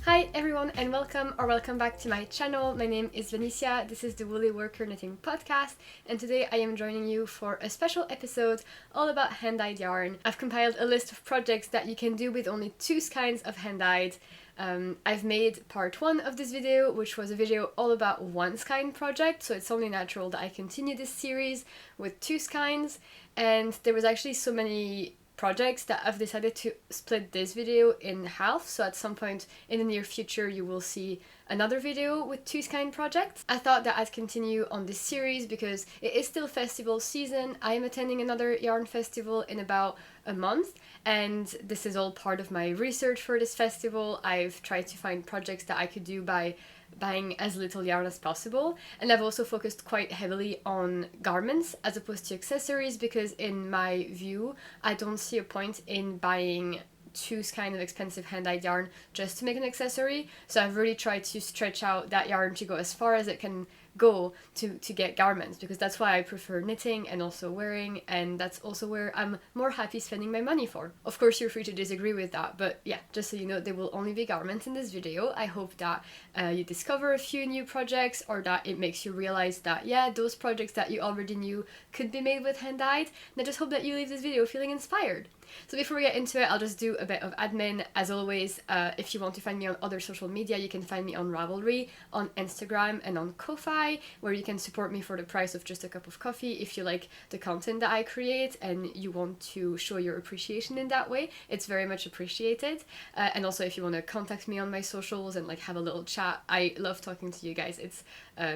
Hi everyone and welcome back to my channel. My name is Vanissia, this is the Woolly Worker Knitting Podcast, and today I am joining you for a special episode all about hand-dyed yarn. I've compiled a list of projects that you can do with only two skeins of hand-dyed. I've made part 1 of this video, which was a video all about one skein project, so it's only natural that I continue this series with two skeins, and there was actually so many projects that I've decided to split this video in half, so at some point in the near future you will see another video with two skein projects. I thought that I'd continue on this series because it is still festival season. I am attending another yarn festival in about a month, and this is all part of my research for this festival. I've tried to find projects that I could do by buying as little yarn as possible, and I've also focused quite heavily on garments as opposed to accessories because in my view I don't see a point in buying two kind of expensive hand-dyed yarn just to make an accessory, so I've really tried to stretch out that yarn to go as far as it can go to get garments, because that's why I prefer knitting and also wearing, and that's also where I'm more happy spending my money for. Of course you're free to disagree with that, but yeah, just so you know, there will only be garments in this video. I hope that you discover a few new projects, or that it makes you realize that yeah, those projects that you already knew could be made with hand-dyed, and I just hope that you leave this video feeling inspired. So before we get into it, I'll just do a bit of admin. As always, if you want to find me on other social media, you can find me on Ravelry, on Instagram, and on Ko-fi, where you can support me for the price of just a cup of coffee if you like the content that I create and you want to show your appreciation in that way. It's very much appreciated. And also if you want to contact me on my socials and like have a little chat, I love talking to you guys. It's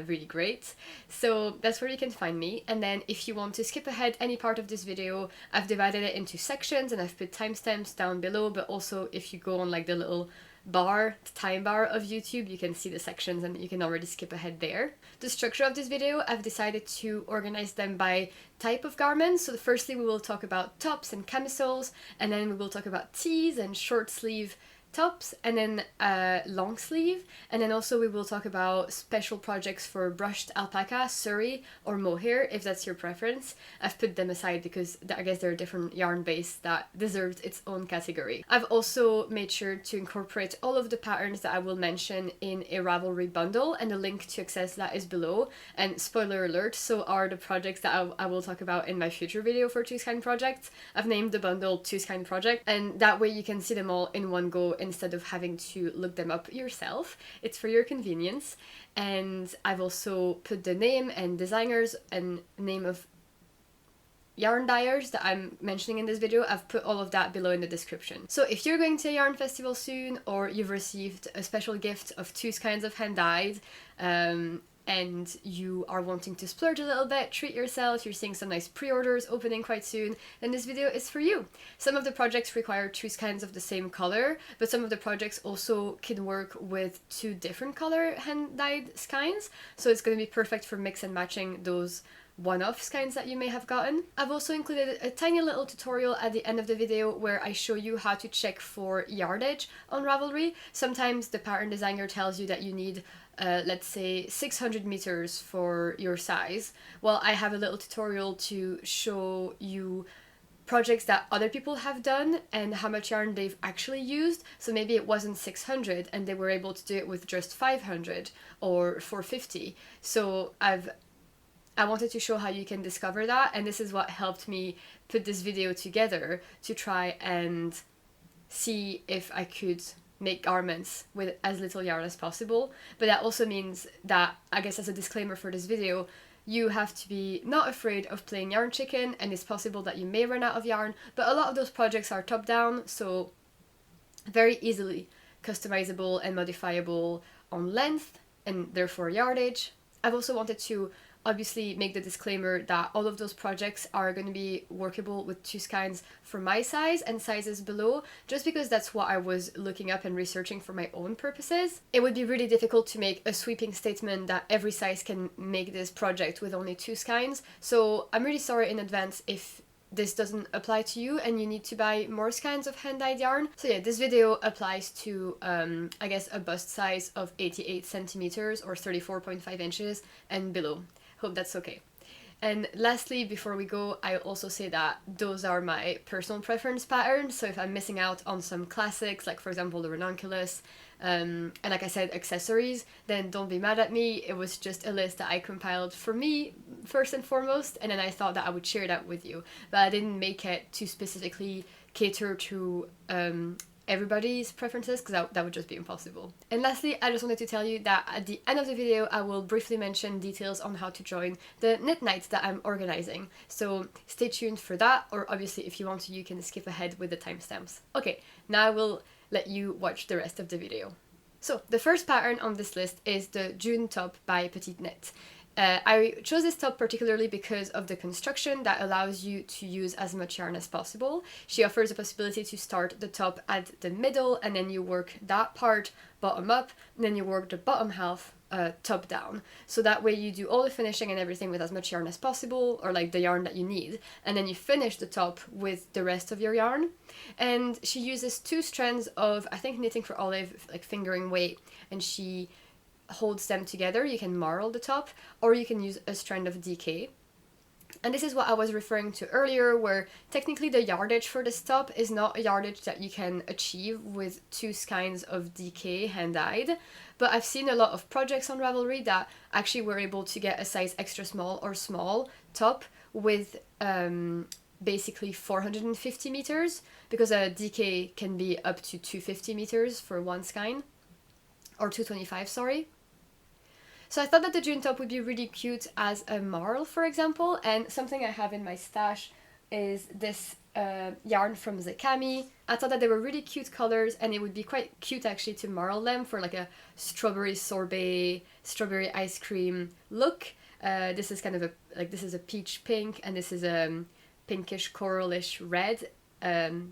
really great. So that's where you can find me. And then if you want to skip ahead any part of this video, I've divided it into sections and I've put timestamps down below, but also if you go on like the little bar, the time bar of YouTube, you can see the sections and you can already skip ahead there. The structure of this video, I've decided to organize them by type of garments. So firstly we will talk about tops and camisoles, and then we will talk about tees and short sleeve tops, and then long sleeve, and then also we will talk about special projects for brushed alpaca, suri, or mohair if that's your preference. I've put them aside because I guess they're a different yarn base that deserves its own category. I've also made sure to incorporate all of the patterns that I will mention in a Ravelry bundle, and the link to access that is below. And spoiler alert, so are the projects that I will talk about in my future video for two skein projects. I've named the bundle two skein project, and that way you can see them all in one go instead of having to look them up yourself. It's for your convenience. And I've also put the name and designers and name of yarn dyers that I'm mentioning in this video. I've put all of that below in the description. So if you're going to a yarn festival soon, or you've received a special gift of two kinds of hand-dyed, and you are wanting to splurge a little bit, treat yourself, you're seeing some nice pre-orders opening quite soon, then this video is for you. Some of the projects require two skeins of the same color, but some of the projects also can work with two different color hand-dyed skeins, so it's going to be perfect for mix and matching those one-off skeins that you may have gotten. I've also included a tiny little tutorial at the end of the video where I show you how to check for yardage on Ravelry. Sometimes the pattern designer tells you that you need let's say 600 meters for your size. Well, I have a little tutorial to show you projects that other people have done and how much yarn they've actually used. So maybe it wasn't 600 and they were able to do it with just 500 or 450. So I wanted to show how you can discover that, and this is what helped me put this video together to try and see if I could make garments with as little yarn as possible. But that also means that, I guess as a disclaimer for this video, you have to be not afraid of playing yarn chicken, and it's possible that you may run out of yarn, but a lot of those projects are top down, so very easily customizable and modifiable on length and therefore yardage. I've also wanted to obviously make the disclaimer that all of those projects are going to be workable with two skeins for my size and sizes below, just because that's what I was looking up and researching for my own purposes. It would be really difficult to make a sweeping statement that every size can make this project with only two skeins, so I'm really sorry in advance if this doesn't apply to you and you need to buy more skeins of hand-dyed yarn. So yeah, this video applies to I guess a bust size of 88 centimeters or 34.5 inches and below. Hope that's okay. And lastly, before we go, I also say that those are my personal preference patterns. So if I'm missing out on some classics, like for example the ranunculus, and like I said, accessories, then don't be mad at me. It was just a list that I compiled for me first and foremost, and then I thought that I would share that with you. But I didn't make it to specifically cater to everybody's preferences, because that would just be impossible. And lastly, I just wanted to tell you that at the end of the video I will briefly mention details on how to join the knit nights that I'm organizing, so stay tuned for that, or obviously if you want to you can skip ahead with the timestamps. Okay, now I will let you watch the rest of the video. So the first pattern on this list is the June top by Petite Knit. I chose this top particularly because of the construction that allows you to use as much yarn as possible. She offers a possibility to start the top at the middle, and then you work that part bottom up, and then you work the bottom half top down. So that way you do all the finishing and everything with as much yarn as possible, or like the yarn that you need, and then you finish the top with the rest of your yarn. And she uses 2 strands of, I think, Knitting for Olive, like fingering weight, and she holds them together. You can marl the top, or you can use a strand of DK. And this is what I was referring to earlier, where technically the yardage for this top is not a yardage that you can achieve with 2 skeins of DK hand-dyed, but I've seen a lot of projects on Ravelry that actually were able to get a size extra small or small top with basically 450 meters, because a DK can be up to 250 meters for 1 skein, or 225, sorry. So I thought that the June top would be really cute as a marl, for example, and something I have in my stash is this yarn from the Cami. I thought that they were really cute colors, and it would be quite cute actually to marl them for like a strawberry sorbet, strawberry ice cream look. This is kind of this is a peach pink, and this is a pinkish coralish red.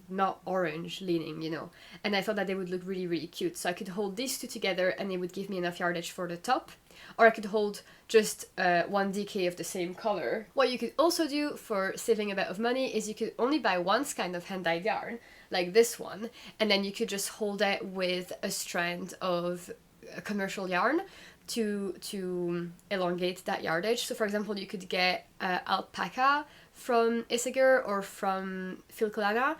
Not orange leaning, you know, and I thought that they would look really, really cute. So I could hold these 2 together and it would give me enough yardage for the top, or I could hold just 1 DK of the same color. What you could also do for saving a bit of money is you could only buy 1 skein of hand-dyed yarn, like this one, and then you could just hold it with a strand of commercial yarn to elongate that yardage. So for example, you could get alpaca from Isager or from Filcolana,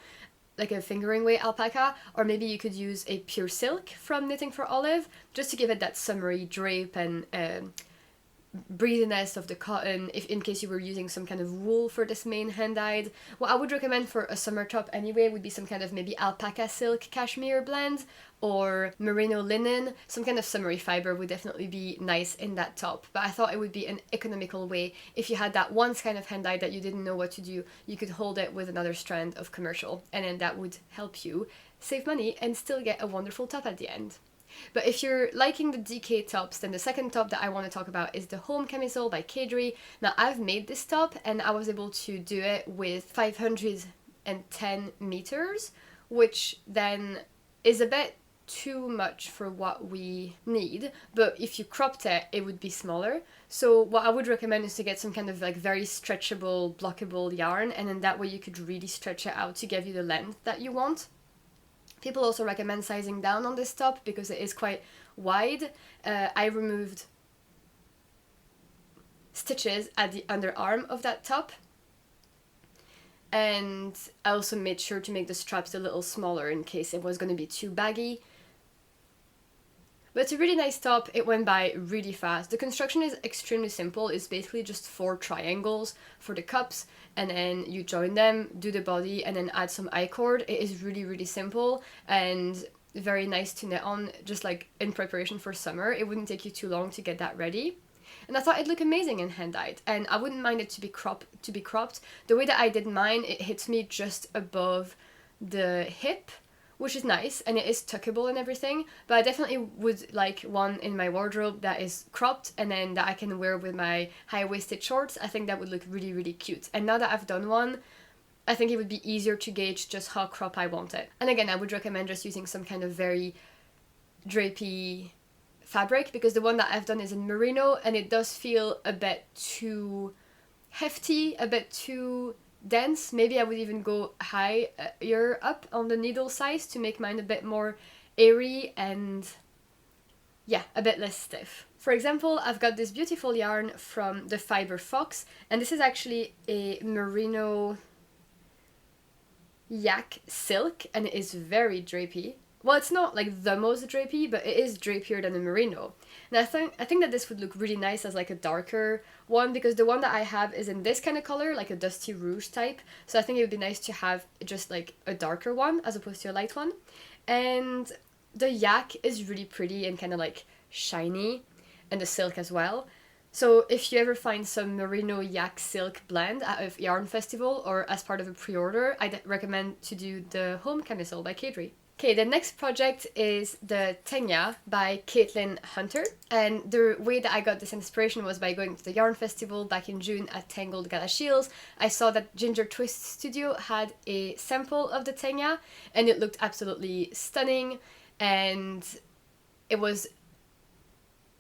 like a fingering weight alpaca, or maybe you could use a pure silk from Knitting for Olive, just to give it that summery drape and breathiness of the cotton, if in case you were using some kind of wool for this main hand-dyed. What I would recommend for a summer top anyway would be some kind of maybe alpaca silk cashmere blend, or merino linen. Some kind of summery fiber would definitely be nice in that top, but I thought it would be an economical way. If you had that 1 skein of hand-dyed that you didn't know what to do, you could hold it with another strand of commercial, and then that would help you save money and still get a wonderful top at the end. But if you're liking the DK tops, then the second top that I want to talk about is the Home Camisole by Kadri. Now I've made this top and I was able to do it with 510 meters, which then is a bit too much for what we need, but if you cropped it, it would be smaller. So what I would recommend is to get some kind of like very stretchable, blockable yarn, and then that way you could really stretch it out to give you the length that you want. People also recommend sizing down on this top because it is quite wide. I removed stitches at the underarm of that top, and I also made sure to make the straps a little smaller in case it was going to be too baggy. But it's a really nice top. It went by really fast. The construction is extremely simple. It's basically just 4 triangles for the cups, and then you join them, do the body, and then add some I-cord. It is really, really simple and very nice to knit on, just like in preparation for summer. It wouldn't take you too long to get that ready. And I thought it'd look amazing in hand-dyed, and I wouldn't mind it to be cropped. The way that I did mine, it hits me just above the hip, which is nice, and it is tuckable and everything, but I definitely would like one in my wardrobe that is cropped and then that I can wear with my high-waisted shorts. I think that would look really, really cute. And now that I've done one, I think it would be easier to gauge just how crop I want it. And again, I would recommend just using some kind of very drapey fabric, because the one that I've done is in merino, and it does feel a bit too hefty, a bit too dense. Maybe I would even go higher up on the needle size to make mine a bit more airy and yeah, a bit less stiff. For example, I've got this beautiful yarn from the Fiber Fox, and this is actually a merino yak silk, and it is very drapey. Well, it's not like the most drapey, but it is drapier than a merino. And I think that this would look really nice as like a darker one, because the one that I have is in this kind of color, like a dusty rouge type. So I think it would be nice to have just like a darker one as opposed to a light one. And the yak is really pretty and kind of like shiny, and the silk as well. So if you ever find some merino yak silk blend at a yarn festival or as part of a pre-order, I'd recommend to do the Home Camisole by Kadri. Okay, the next project is the Tenya by Caitlin Hunter, and the way that I got this inspiration was by going to the yarn festival back in June at Tangled Galashiels. I saw that Ginger Twist Studio had a sample of the Tenya, and it looked absolutely stunning, and it was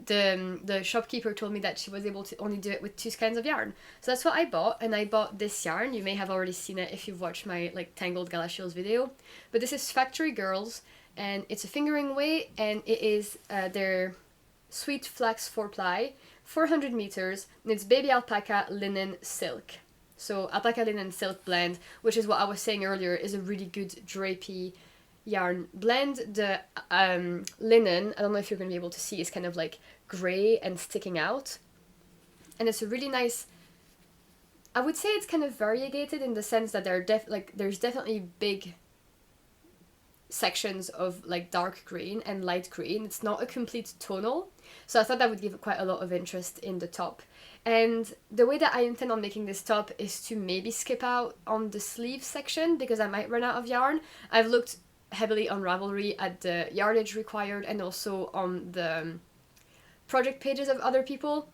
the shopkeeper told me that she was able to only do it with 2 skeins of yarn. So that's what I bought, and I bought this yarn. You may have already seen it if you've watched my like Tangled Galashiels video. But this is Factory Girls, and it's a fingering weight, and it is their Sweet Flax 4-ply, 400 meters, and it's baby alpaca linen silk. So alpaca linen silk blend, which is what I was saying earlier, is a really good drapey yarn blend. The linen, I don't know if you're going to be able to see, is kind of like grey and sticking out, and it's a really nice, I would say it's kind of variegated in the sense that there's definitely big sections of like dark green and light green. It's not a complete tonal, so I thought that would give quite a lot of interest in the top. And the way that I intend on making this top is to maybe skip out on the sleeve section because I might run out of yarn. I've looked heavily on Ravelry at the yardage required and also on the project pages of other people,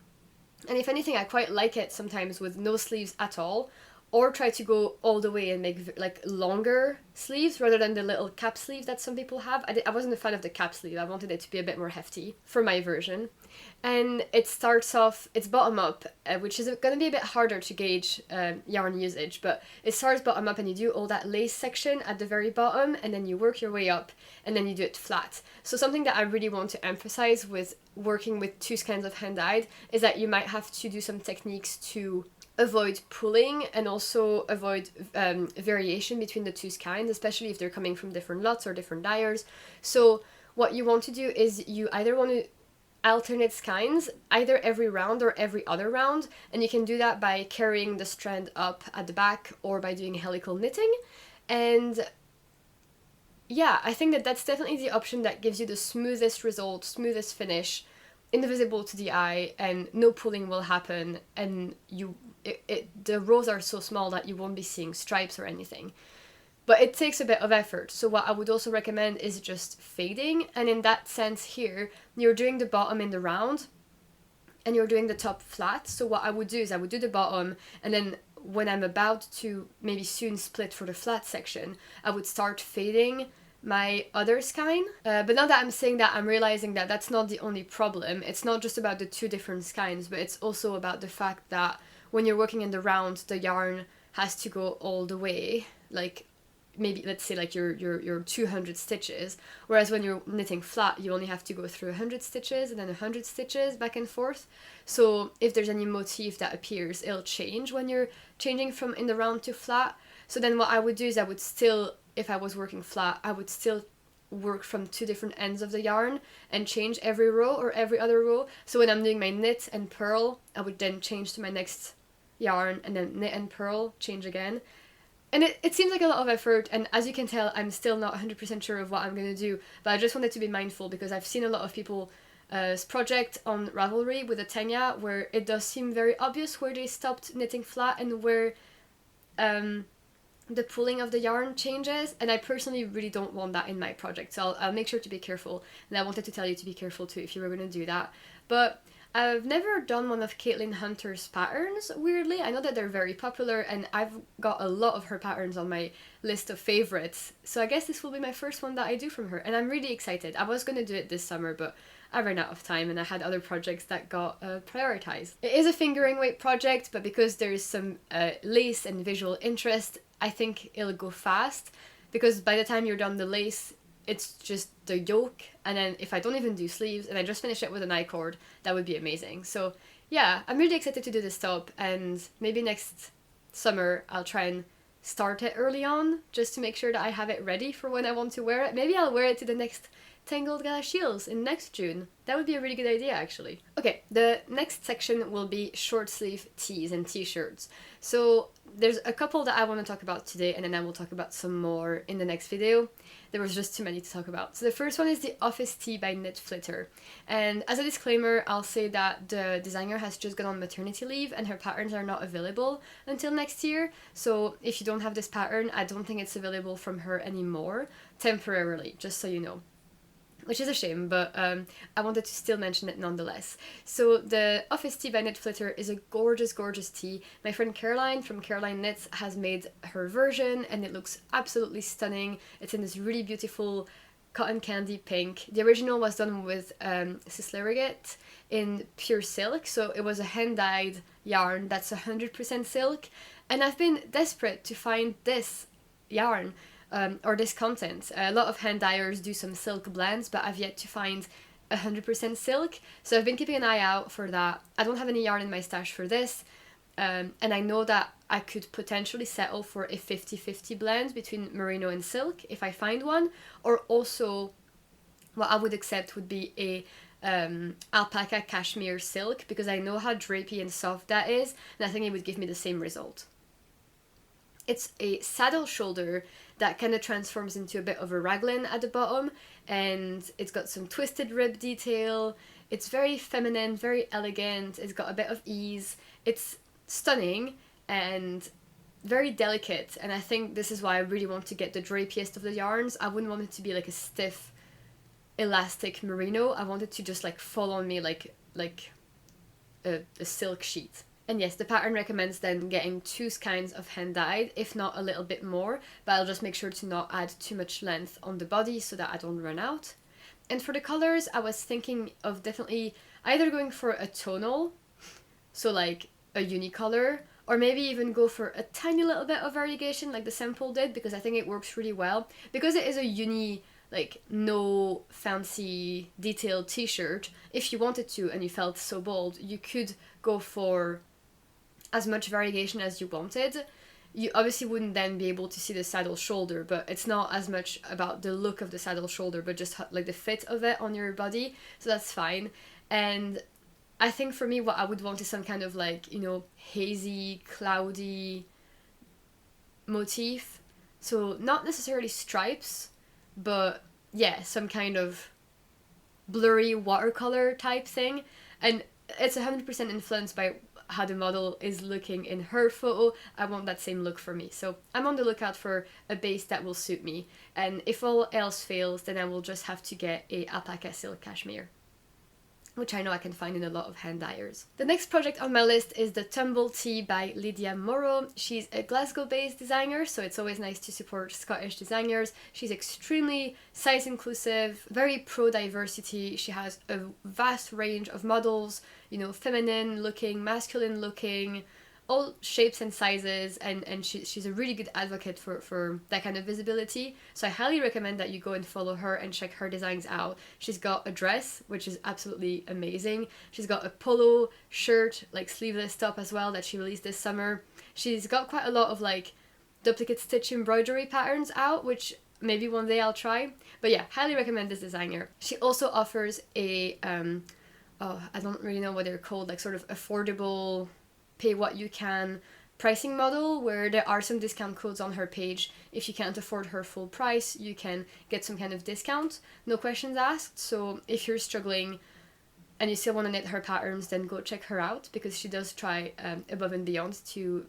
and if anything I quite like it sometimes with no sleeves at all, or try to go all the way and make like longer sleeves rather than the little cap sleeve that some people have. I wasn't a fan of the cap sleeve. I wanted it to be a bit more hefty for my version. And it starts off, it's bottom up, which is going to be a bit harder to gauge yarn usage, but it starts bottom up and you do all that lace section at the very bottom, and then you work your way up, and then you do it flat. So something that I really want to emphasize with working with 2 skeins of hand-dyed is that you might have to do some techniques to avoid pulling and also avoid variation between the 2 skeins, especially if they're coming from different lots or different dyers. So what you want to do is you either want to alternate skeins either every round or every other round, and you can do that by carrying the strand up at the back or by doing helical knitting. And yeah, I think that that's definitely the option that gives you the smoothest result, smoothest finish, invisible to the eye, and no pulling will happen, and the rows are so small that you won't be seeing stripes or anything. But it takes a bit of effort, so what I would also recommend is just fading, and in that sense here, you're doing the bottom in the round, and you're doing the top flat. So what I would do is I would do the bottom, and then when I'm about to maybe soon split for the flat section, I would start fading my other skein. But now that I'm saying that, I'm realizing that that's not the only problem. It's not just about the 2 different skeins, but it's also about the fact that when you're working in the round, the yarn has to go all the way, like maybe let's say like your 200 stitches, whereas when you're knitting flat you only have to go through 100 stitches and then 100 stitches back and forth. So if there's any motif that appears, it'll change when you're changing from in the round to flat. So then what I would do is I would still, if I was working flat, I would still work from 2 different ends of the yarn and change every row or every other row. So when I'm doing my knit and purl, I would then change to my next yarn and then knit and purl, change again. And it seems like a lot of effort, and as you can tell, I'm still not 100% sure of what I'm going to do, but I just wanted to be mindful because I've seen a lot of people's project on Ravelry with a Tenya where it does seem very obvious where they stopped knitting flat and where the pulling of the yarn changes, and I personally really don't want that in my project, so I'll make sure to be careful, and I wanted to tell you to be careful too if you were going to do that. But I've never done one of Caitlin Hunter's patterns, weirdly. I know that they're very popular, and I've got a lot of her patterns on my list of favorites, so I guess this will be my first one that I do from her, and I'm really excited. I was going to do it this summer, but I ran out of time and I had other projects that got prioritized. It is a fingering weight project, but because there is some lace and visual interest, I think it'll go fast, because by the time you're done the lace, it's just the yoke, and then if I don't even do sleeves and I just finish it with an I-cord, that would be amazing. So yeah, I'm really excited to do this top, and maybe next summer I'll try and start it early on just to make sure that I have it ready for when I want to wear it. Maybe I'll wear it to the next Tangled Gala Shields in next June. That would be a really good idea, actually. Okay, the next section will be short sleeve tees and t-shirts. So there's a couple that I want to talk about today, and then I will talk about some more in the next video. There was just too many to talk about. So the first one is the Office Tee by Knit Flitter. And as a disclaimer, I'll say that the designer has just gone on maternity leave and her patterns are not available until next year. So if you don't have this pattern, I don't think it's available from her anymore, temporarily, just so you know. Which is a shame, but I wanted to still mention it nonetheless. So the Office Tee by Knit Flitter is a gorgeous, gorgeous tee. My friend Caroline from Caroline Knits has made her version, and it looks absolutely stunning. It's in this really beautiful cotton candy pink. The original was done with Sisleriget in pure silk, so it was a hand-dyed yarn that's 100% silk. And I've been desperate to find this yarn. Or this content. A lot of hand dyers do some silk blends, but I've yet to find 100% silk, so I've been keeping an eye out for that. I don't have any yarn in my stash for this, and I know that I could potentially settle for a 50-50 blend between merino and silk if I find one, or also what I would accept would be a alpaca cashmere silk, because I know how drapey and soft that is, and I think it would give me the same result. It's a saddle shoulder that kind of transforms into a bit of a raglan at the bottom, and it's got some twisted rib detail. It's very feminine, very elegant, it's got a bit of ease. It's stunning and very delicate, and I think this is why I really want to get the drapiest of the yarns. I wouldn't want it to be like a stiff elastic merino. I want it to just like fall on me like a silk sheet. And yes, the pattern recommends then getting 2 skeins of hand dyed, if not a little bit more, but I'll just make sure to not add too much length on the body so that I don't run out. And for the colors, I was thinking of definitely either going for a tonal, so like a unicolor, or maybe even go for a tiny little bit of variegation like the sample did, because I think it works really well. Because it is a uni, like no fancy detailed t-shirt, if you wanted to and you felt so bold, you could go for as much variegation as you wanted. You obviously wouldn't then be able to see the saddle shoulder, but it's not as much about the look of the saddle shoulder, but just like the fit of it on your body, so that's fine. And I think for me what I would want is some kind of like, you know, hazy, cloudy motif. So not necessarily stripes, but yeah, some kind of blurry watercolor type thing. And it's 100% influenced by how the model is looking in her photo. I want that same look for me. So I'm on the lookout for a base that will suit me. And if all else fails, then I will just have to get a alpaca silk cashmere, which I know I can find in a lot of hand dyers. The next project on my list is the Tumble Tee by Lydia Morrow. She's a Glasgow-based designer, so it's always nice to support Scottish designers. She's extremely size inclusive, very pro-diversity. She has a vast range of models, you know, feminine looking, masculine looking, all shapes and sizes, and she's a really good advocate for that kind of visibility. So I highly recommend that you go and follow her and check her designs out. She's got a dress, which is absolutely amazing. She's got a polo shirt, like sleeveless top as well, that she released this summer. She's got quite a lot of like duplicate stitch embroidery patterns out, which maybe one day I'll try. But yeah, highly recommend this designer. She also offers a, I don't really know what they're called, like sort of affordable, pay what you can pricing model, where there are some discount codes on her page. If you can't afford her full price, you can get some kind of discount, no questions asked. So if you're struggling and you still want to knit her patterns, then go check her out, because she does try above and beyond to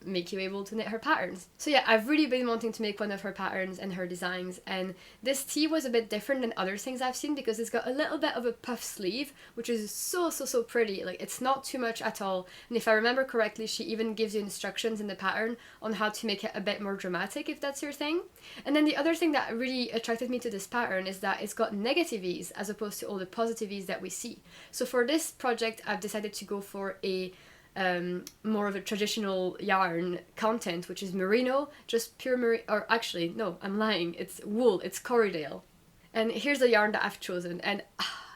make you able to knit her patterns. So yeah, I've really been wanting to make one of her patterns and her designs, and this tee was a bit different than other things I've seen because it's got a little bit of a puff sleeve, which is so pretty. Like, it's not too much at all, and if I remember correctly, she even gives you instructions in the pattern on how to make it a bit more dramatic if that's your thing. And then the other thing that really attracted me to this pattern is that it's got negative ease as opposed to all the positive ease that we see. So for this project, I've decided to go for a more of a traditional yarn content, which is merino, just pure merino, or actually, no, I'm lying, it's wool, it's Corriedale. And here's the yarn that I've chosen, and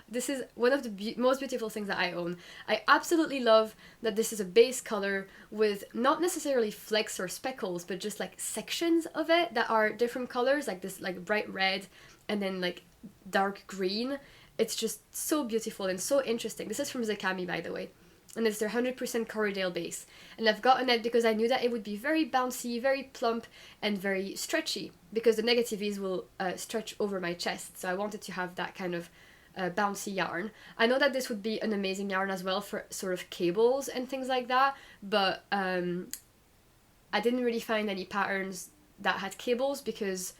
this is one of the most beautiful things that I own. I absolutely love that this is a base color with not necessarily flecks or speckles, but just like sections of it that are different colors, like this like bright red and then like dark green. It's just so beautiful and so interesting. This is from Zakami, by the way. And it's their 100% Corriedale base. And I've gotten it because I knew that it would be very bouncy, very plump, and very stretchy, because the negative ease will stretch over my chest. So I wanted to have that kind of bouncy yarn. I know that this would be an amazing yarn as well for sort of cables and things like that, but I didn't really find any patterns that had cables, because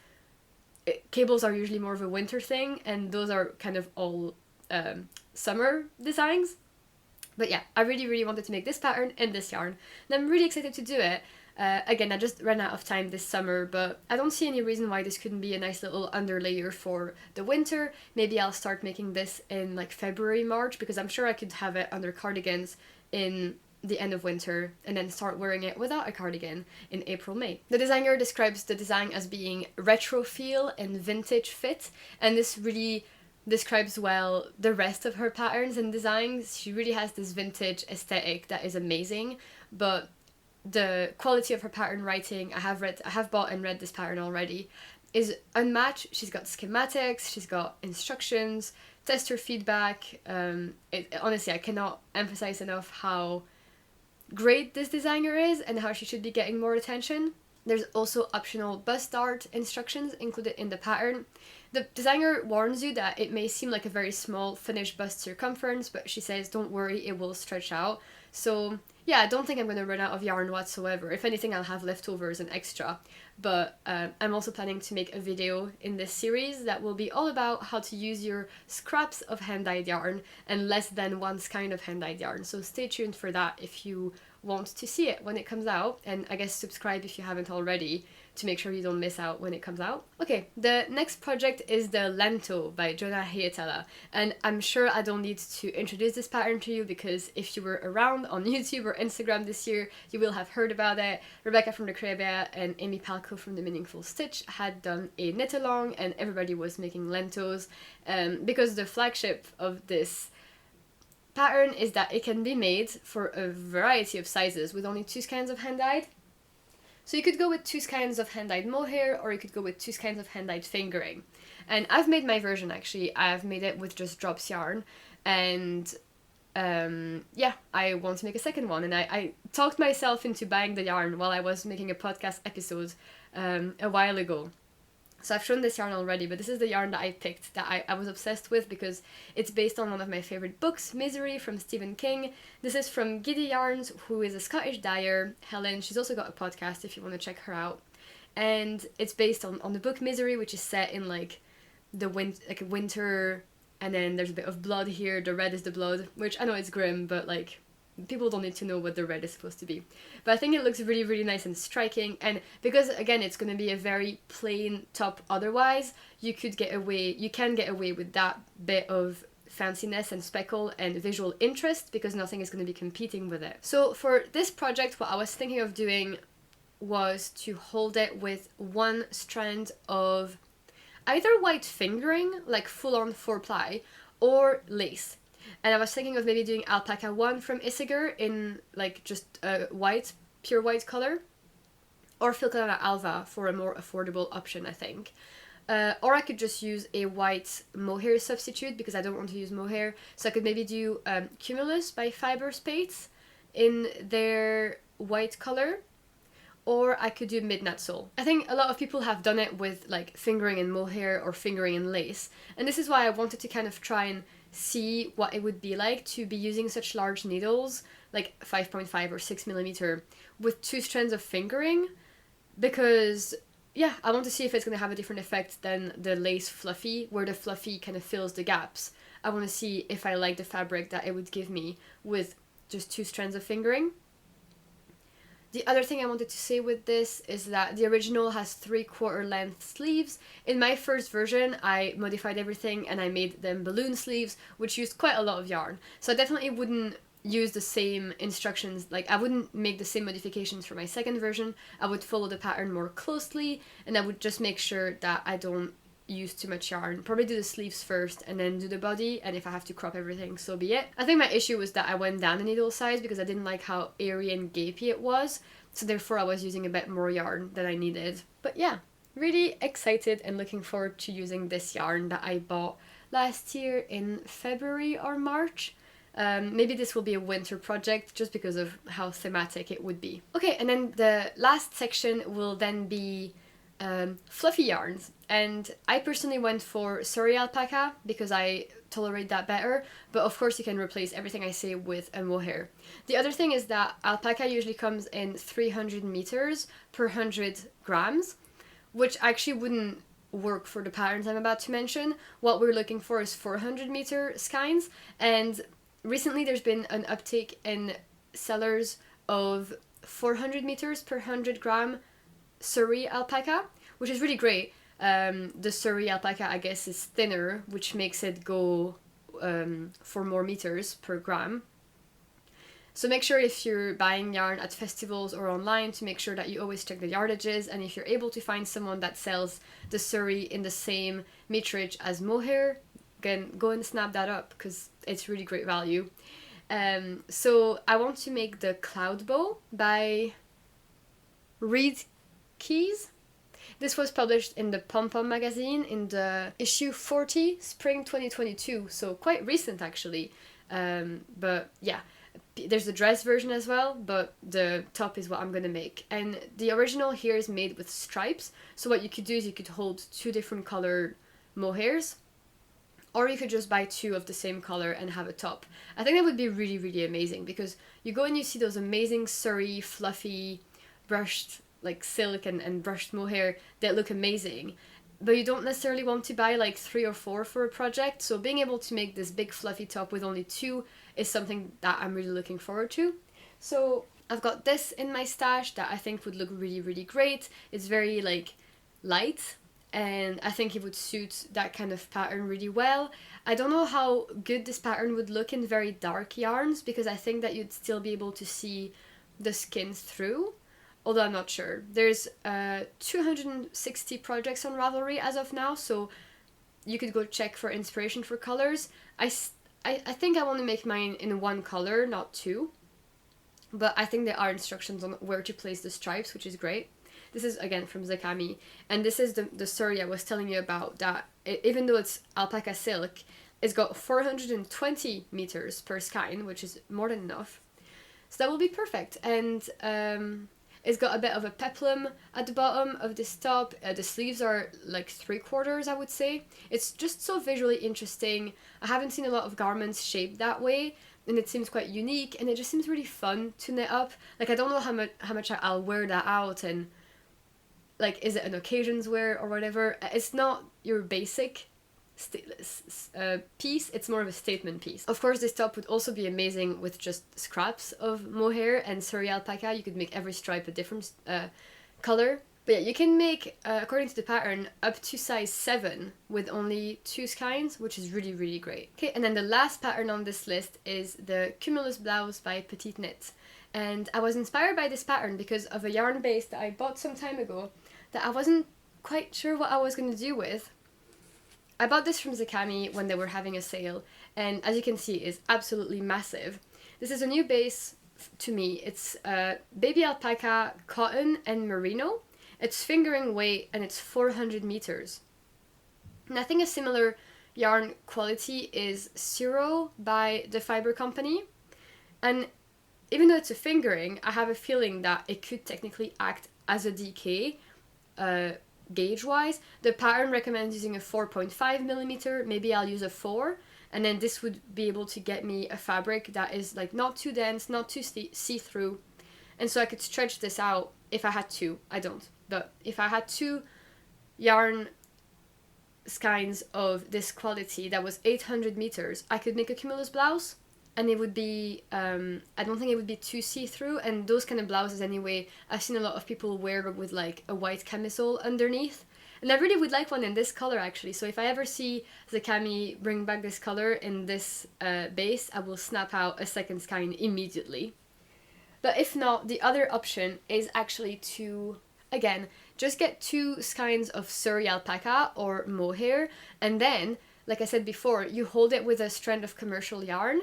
cables are usually more of a winter thing, and those are kind of all summer designs. But yeah, I really, really wanted to make this pattern and this yarn, and I'm really excited to do it. Again, I just ran out of time this summer, but I don't see any reason why this couldn't be a nice little underlayer for the winter. Maybe I'll start making this in like February, March, because I'm sure I could have it under cardigans in the end of winter and then start wearing it without a cardigan in April, May. The designer describes the design as being retro feel and vintage fit, and this really describes well the rest of her patterns and designs. She really has this vintage aesthetic that is amazing, but the quality of her pattern writing, I have bought and read this pattern already, is unmatched. She's got schematics, she's got instructions, tester feedback. Honestly, I cannot emphasize enough how great this designer is and how she should be getting more attention. There's also optional bust dart instructions included in the pattern. The designer warns you that it may seem like a very small finished bust circumference, but she says don't worry, it will stretch out. So yeah, I don't think I'm going to run out of yarn whatsoever. If anything, I'll have leftovers and extra. But I'm also planning to make a video in this series that will be all about how to use your scraps of hand-dyed yarn and less than one skein of hand-dyed yarn. So stay tuned for that if you want to see it when it comes out, and I guess subscribe if you haven't already to make sure you don't miss out when it comes out. Okay, the next project is the Lento by Jonah Hietala, and I'm sure I don't need to introduce this pattern to you, because if you were around on YouTube or Instagram this year, you will have heard about it. Rebecca from the Crebe and Amy Palco from the Meaningful Stitch had done a knit along, and everybody was making lentos, because the flagship of this pattern is that it can be made for a variety of sizes with only 2 skeins of hand-dyed. So you could go with 2 skeins of hand-dyed mohair, or you could go with 2 skeins of hand-dyed fingering. And I've made my version, actually. I've made it with just drops yarn, and yeah, I want to make a second one, and I talked myself into buying the yarn while I was making a podcast episode a while ago. So I've shown this yarn already, but this is the yarn that I picked, that I was obsessed with, because it's based on one of my favorite books, Misery, from Stephen King. This is from Giddy Yarns, who is a Scottish dyer, Helen. She's also got a podcast if you want to check her out. And it's based on the book Misery, which is set in like the winter, and then there's a bit of blood here. The red is the blood, which I know it's grim, but like people don't need to know what the red is supposed to be. But I think it looks really, really nice and striking, and because again it's going to be a very plain top otherwise, you can get away with that bit of fanciness and speckle and visual interest, because nothing is going to be competing with it. So for this project, what I was thinking of doing was to hold it with one strand of either white fingering, like full-on 4-ply, or lace. And I was thinking of maybe doing Alpaca 1 from Isager in like just a white, pure white color, or Filcanana Alva for a more affordable option, I think. Or I could just use a white mohair substitute, because I don't want to use mohair. So I could maybe do Cumulus by Fiber Spates in their white color, or I could do Midnight Soul. I think a lot of people have done it with like fingering in mohair or fingering in lace, and this is why I wanted to kind of try and see what it would be like to be using such large needles, like 5.5 or 6mm, with 2 strands of fingering, because yeah, I want to see if it's going to have a different effect than the lace fluffy, where the fluffy kind of fills the gaps. I want to see if I like the fabric that it would give me with just 2 strands of fingering. The other thing I wanted to say with this is that the original has 3/4 length sleeves. In my first version, I modified everything and I made them balloon sleeves, which used quite a lot of yarn. So I definitely wouldn't use the same instructions. Like, I wouldn't make the same modifications for my second version. I would follow the pattern more closely, and I would just make sure that I don't use too much yarn. Probably do the sleeves first and then do the body, and if I have to crop everything, so be it. I think my issue was that I went down the needle size because I didn't like how airy and gapey it was, so therefore I was using a bit more yarn than I needed. But yeah, really excited and looking forward to using this yarn that I bought last year in February or March. Maybe this will be a winter project just because of how thematic it would be. Okay, and then the last section will then be fluffy yarns, and I personally went for Surrey alpaca because I tolerate that better, but of course you can replace everything I say with a mohair. The other thing is that alpaca usually comes in 300 meters per 100 grams, which actually wouldn't work for the patterns I'm about to mention. What we're looking for is 400 meter skeins, and recently there's been an uptake in sellers of 400 meters per 100 gram Surrey alpaca, which is really great. The Surrey alpaca, I guess, is thinner, which makes it go for more meters per gram. So make sure if you're buying yarn at festivals or online to make sure that you always check the yardages, and if you're able to find someone that sells the Surrey in the same meterage as mohair, again, go and snap that up because it's really great value. So I want to make the Cloud Bow by Reed Keys. This was published in the Pom Pom magazine in the issue 40, spring 2022, so quite recent actually. But yeah, there's the dress version as well, but the top is what I'm gonna make. And the original here is made with stripes, so what you could do is you could hold 2 different colored mohairs, or you could just buy 2 of the same color and have a top. I think that would be really, really amazing, because you go and you see those amazing Surrey, fluffy, brushed like silk and brushed mohair that look amazing, but you don't necessarily want to buy like 3 or 4 for a project, so being able to make this big fluffy top with only 2 is something that I'm really looking forward to. So I've got this in my stash that I think would look really, really great. It's very like light, and I think it would suit that kind of pattern really well. I don't know how good this pattern would look in very dark yarns, because I think that you'd still be able to see the skins through, although I'm not sure. There's 260 projects on Ravelry as of now, so you could go check for inspiration for colors. I think I want to make mine in 1 color, not 2, but I think there are instructions on where to place the stripes, which is great. This is again from Zakami, and this is the Surrey I was telling you about, that even though it's alpaca silk, it's got 420 meters per skein, which is more than enough. So that will be perfect. And it's got a bit of a peplum at the bottom of this top. The sleeves are like 3/4, I would say. It's just so visually interesting. I haven't seen a lot of garments shaped that way, and it seems quite unique, and it just seems really fun to knit up. Like, I don't know how much I'll wear that out, and like, is it an occasions wear or whatever. It's not your basic piece, it's more of a statement piece. Of course, this top would also be amazing with just scraps of mohair and Surrey alpaca. You could make every stripe a different color. But yeah, you can make, according to the pattern, up to size 7 with only 2 skeins, which is really, really great. Okay, and then the last pattern on this list is the Cumulus Blouse by Petite Knit. And I was inspired by this pattern because of a yarn base that I bought some time ago that I wasn't quite sure what I was going to do with. I bought this from Zakami when they were having a sale, and as you can see, it's absolutely massive. This is a new base to me. It's baby alpaca, cotton, and merino. It's fingering weight, and it's 400 meters. And I think a similar yarn quality is Siro by the Fiber Company. And even though it's a fingering, I have a feeling that it could technically act as a DK, gauge-wise. The pattern recommends using a 4.5 millimeter. Maybe I'll use a 4, and then this would be able to get me a fabric that is like not too dense, not too see-through, and so I could stretch this out if I had to. I don't, but if I had 2 yarn skeins of this quality that was 800 meters, I could make a Cumulus blouse, and it would be, I don't think it would be too see-through, and those kind of blouses anyway, I've seen a lot of people wear with like a white camisole underneath, And I really would like one in this color actually, so if I ever see the Cami bring back this color in this base, I will snap out a second skein immediately. But if not, the other option is actually to, again, just get 2 skeins of Surrey alpaca or mohair, and then, like I said before, you hold it with a strand of commercial yarn.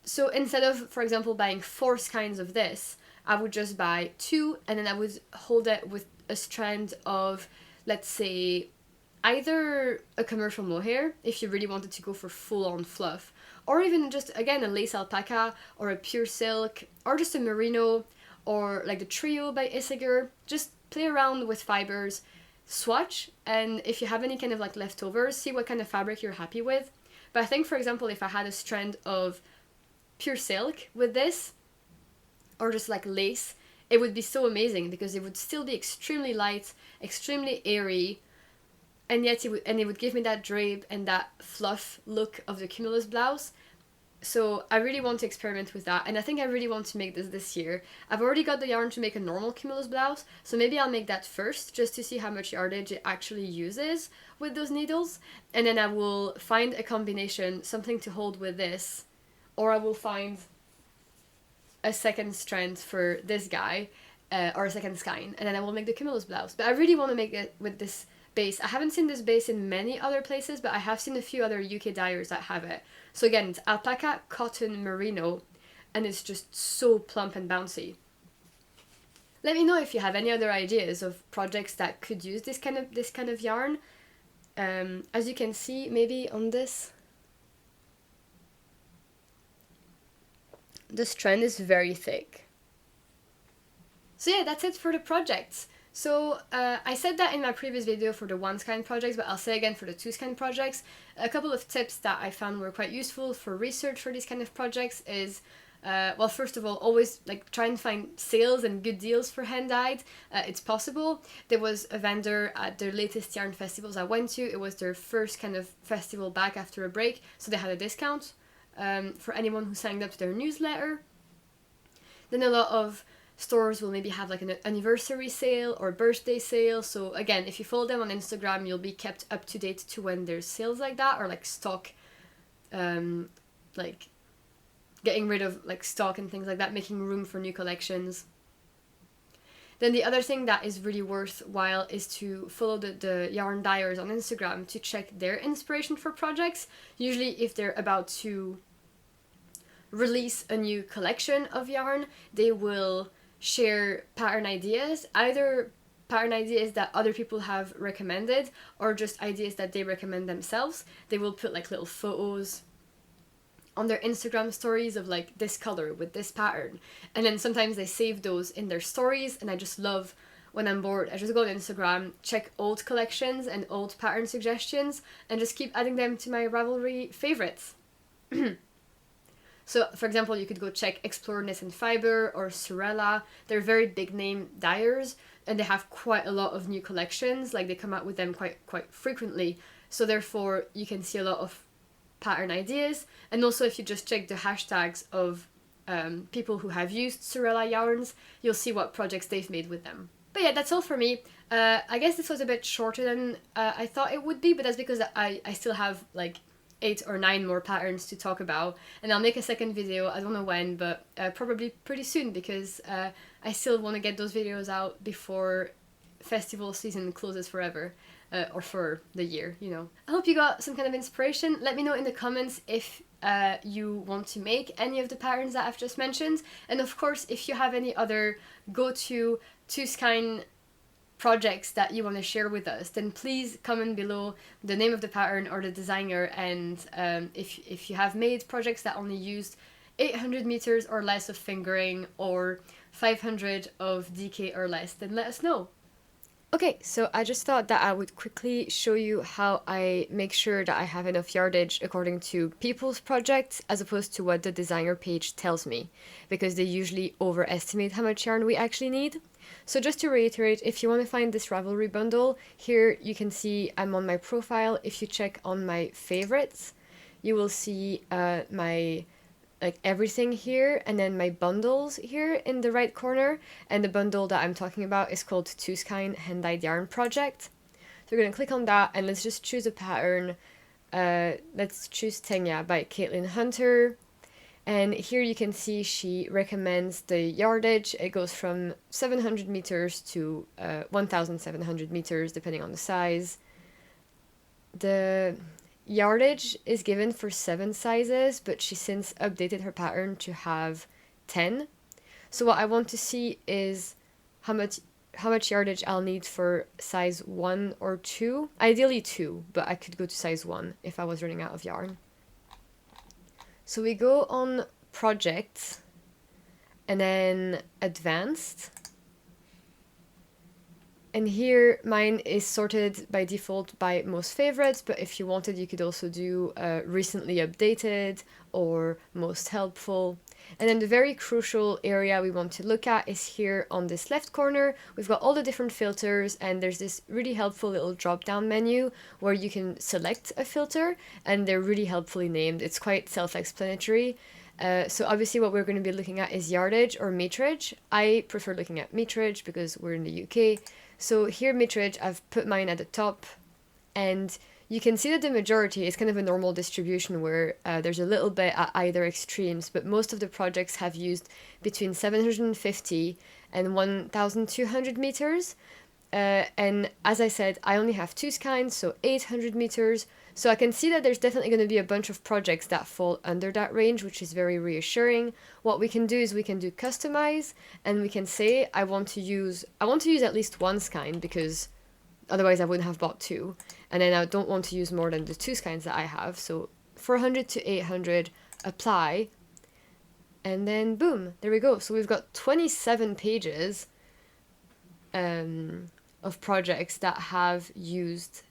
So instead of, for example, buying 4 skeins of this, I would just buy 2, and then I would hold it with a strand of, let's say, either a commercial mohair, if you really wanted to go for full-on fluff, or even just, again, a lace alpaca, or a pure silk, or just a merino, or like the Trio by Isager. Just play around with fibers, swatch, and if you have any kind of like leftovers, see what kind of fabric you're happy with. But I think, for example, if I had a strand of pure silk with this, or just like lace, it would be so amazing because it would still be extremely light, extremely airy, and yet it would give me that drape and that fluff look of the Cumulus blouse. So I really want to experiment with that, and I think I really want to make this year. I've already got the yarn to make a normal Cumulus blouse, so maybe I'll make that first just to see how much yardage it actually uses with those needles, and then I will find a combination, something to hold with this, or I will find a second strand for this guy, or a second skein, and then I will make the Cumulus blouse. But I really want to make it with this base. I haven't seen this base in many other places, but I have seen a few other UK dyers that have it. So again, it's alpaca, cotton, merino, and it's just so plump and bouncy. Let me know if you have any other ideas of projects that could use this kind of yarn. As you can see, maybe on this, the strand is very thick. So yeah, that's it for the projects. So I said that in my previous video for the 1 skein projects, but I'll say again for the 2 skein projects. A couple of tips that I found were quite useful for research for these kind of projects is, well, first of all, always like try and find sales and good deals for hand-dyed. It's possible. There was a vendor at their latest yarn festivals I went to. It was their first kind of festival back after a break, so they had a discount for anyone who signed up to their newsletter. Then a lot of stores will maybe have like an anniversary sale or birthday sale. So again, if you follow them on Instagram, you'll be kept up to date to when there's sales like that, or like stock, like getting rid of like stock and things like that, making room for new collections. Then the other thing that is really worthwhile is to follow the yarn dyers on Instagram to check their inspiration for projects. Usually if they're about to release a new collection of yarn, they will share pattern ideas, either pattern ideas that other people have recommended or just ideas that they recommend themselves. They will put like little photos on their Instagram stories of like this color with this pattern, and then sometimes they save those in their stories, and I just love when I'm bored, I just go on Instagram, check old collections and old pattern suggestions, and just keep adding them to my Ravelry favorites. So, for example, you could go check Explore Knit and Fiber or Sorella. They're very big name dyers, and they have quite a lot of new collections. Like, they come out with them quite frequently. So therefore, you can see a lot of pattern ideas. And also, if you just check the hashtags of people who have used Sorella yarns, you'll see what projects they've made with them. But yeah, that's all for me. I guess this was a bit shorter than I thought it would be, but that's because I still have like 8 or 9 more patterns to talk about, and I'll make a second video, I don't know when, but probably pretty soon, because I still want to get those videos out before festival season closes forever, or for the year, you know. I hope you got some kind of inspiration. Let me know in the comments if you want to make any of the patterns that I've just mentioned, and of course if you have any other go-to 2 skein projects that you want to share with us, then please comment below the name of the pattern or the designer, and if you have made projects that only used 800 meters or less of fingering or 500 of DK or less, then let us know. Okay, so I just thought that I would quickly show you how I make sure that I have enough yardage according to people's projects as opposed to what the designer page tells me, because they usually overestimate how much yarn we actually need. So just to reiterate, if you want to find this Ravelry bundle, here you can see I'm on my profile. If you check on my favorites, you will see my everything here, and then my bundles here in the right corner, and the bundle that I'm talking about is called 2 Skein Hand-Dyed Yarn Project. So we're going to click on that and let's just choose a pattern. Let's choose Tenya by Caitlin Hunter. And here you can see she recommends the yardage. It goes from 700 meters to 1,700 meters, depending on the size. The yardage is given for 7 sizes, but she since updated her pattern to have 10. So what I want to see is how much yardage I'll need for size 1 or 2. Ideally 2, but I could go to size 1 if I was running out of yarn. So we go on projects and then advanced. And here mine is sorted by default by most favorites, but if you wanted you could also do recently updated or most helpful. And then the very crucial area we want to look at is here on this left corner. We've got all the different filters and there's this really helpful little drop down menu where you can select a filter and they're really helpfully named. It's quite self-explanatory. So obviously what we're going to be looking at is yardage or meterage. I prefer looking at meterage because we're in the UK. So here meterage, I've put mine at the top and you can see that the majority is kind of a normal distribution where there's a little bit at either extremes, but most of the projects have used between 750 and 1,200 meters. And as I said, I only have 2 skeins, so 800 meters. So I can see that there's definitely going to be a bunch of projects that fall under that range, which is very reassuring. What we can do is we can do customize and we can say I want to use at least 1 skein because otherwise I wouldn't have bought 2. And then I don't want to use more than the 2 skeins that I have. So 400 to 800, apply. And then boom, there we go. So we've got 27 pages of projects that have used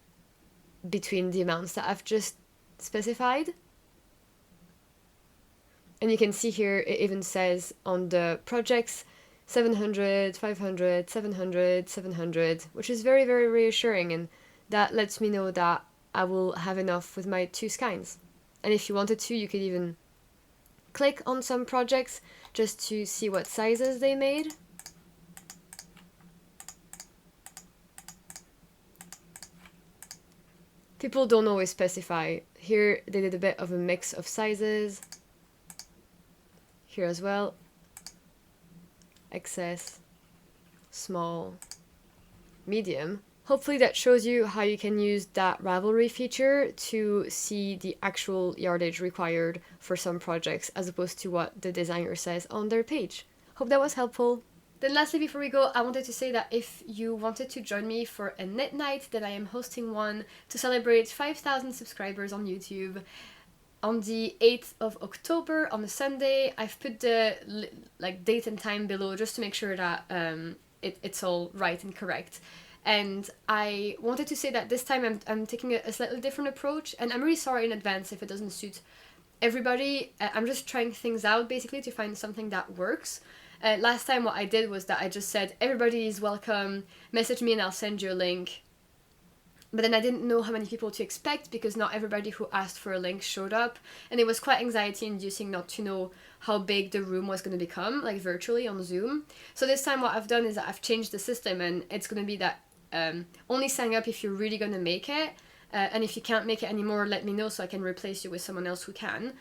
between the amounts that I've just specified. And you can see here it even says on the projects 700, 500, 700, 700, which is very, very reassuring, and that lets me know that I will have enough with my 2 skeins. And if you wanted to, you could even click on some projects just to see what sizes they made. People don't always specify. Here they did a bit of a mix of sizes. Here as well. XS, small, medium. Hopefully that shows you how you can use that Ravelry feature to see the actual yardage required for some projects as opposed to what the designer says on their page. Hope that was helpful. Then lastly, before we go, I wanted to say that if you wanted to join me for a knit night, then I am hosting one to celebrate 5,000 subscribers on YouTube on the 8th of October on a Sunday. I've put the date and time below just to make sure that it's all right and correct. And I wanted to say that this time I'm taking a slightly different approach, and I'm really sorry in advance if it doesn't suit everybody. I'm just trying things out basically to find something that works. Last time what I did was that I just said everybody is welcome, message me and I'll send you a link. But then I didn't know how many people to expect because not everybody who asked for a link showed up, and it was quite anxiety inducing not to know how big the room was going to become, like virtually on Zoom. So this time what I've done is that I've changed the system, and it's going to be that only sign up if you're really going to make it, and if you can't make it anymore, let me know so I can replace you with someone else who can.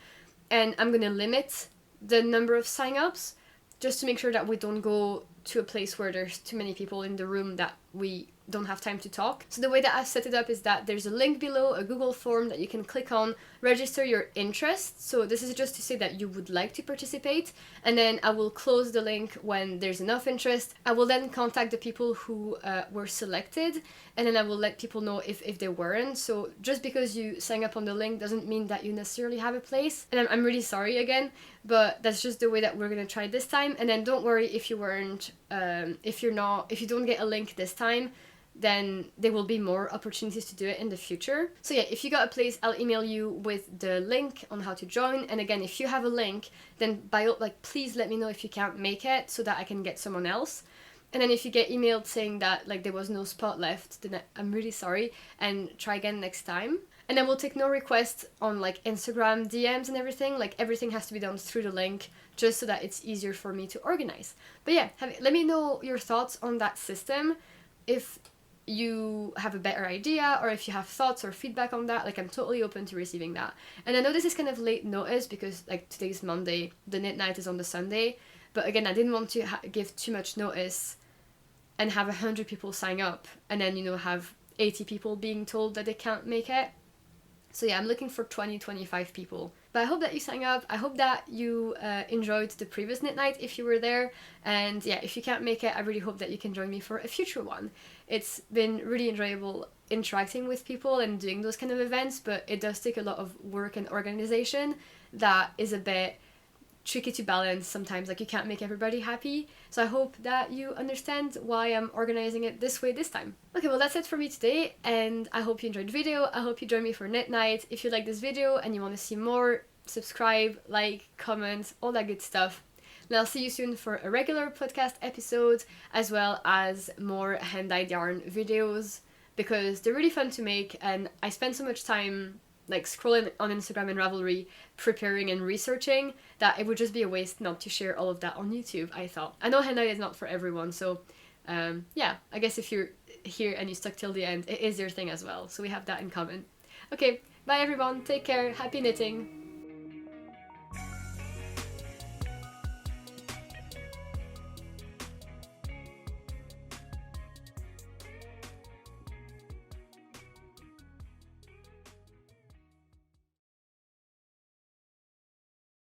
And I'm going to limit the number of sign-ups just to make sure that we don't go to a place where there's too many people in the room that we don't have time to talk. So the way that I've set it up is that there's a link below, a Google form that you can click on, register your interest. So this is just to say that you would like to participate, and then I will close the link when there's enough interest. I will then contact the people who were selected, and then I will let people know if they weren't. So just because you sign up on the link doesn't mean that you necessarily have a place. And I'm really sorry again, but that's just the way that we're gonna try this time. And then don't worry if you weren't, if you don't get a link this time, then there will be more opportunities to do it in the future. So yeah, if you got a place, I'll email you with the link on how to join. And again, if you have a link, then please let me know if you can't make it so that I can get someone else. And then if you get emailed saying that there was no spot left, then I'm really sorry, and try again next time. And then we'll take no requests on Instagram DMs and everything. Everything has to be done through the link just so that it's easier for me to organize. But yeah, let me know your thoughts on that system. If you have a better idea, or if you have thoughts or feedback on that, like I'm totally open to receiving that. And I know this is kind of late notice because like today's Monday, the knit night is on the Sunday, but again, I didn't want to give too much notice and have 100 people sign up and then, you know, have 80 people being told that they can't make it. So yeah, I'm looking for 20-25 people. But I hope that you sign up. I hope that you enjoyed the previous knit night if you were there. And yeah, if you can't make it, I really hope that you can join me for a future one. It's been really enjoyable interacting with people and doing those kind of events, but it does take a lot of work and organization that is a bit tricky to balance sometimes. Like, you can't make everybody happy. So I hope that you understand why I'm organizing it this way this time. Okay, well that's it for me today, and I hope you enjoyed the video. I hope you join me for knit night. If you like this video and you want to see more, subscribe, like, comment, all that good stuff. And I'll see you soon for a regular podcast episode, as well as more hand-dyed yarn videos, because they're really fun to make, and I spend so much time like scrolling on Instagram and Ravelry, preparing and researching, that it would just be a waste not to share all of that on YouTube, I thought. I know hand-dyed is not for everyone, so yeah, I guess if you're here and you stuck till the end, it is your thing as well, so we have that in common. Okay, bye everyone, take care, happy knitting!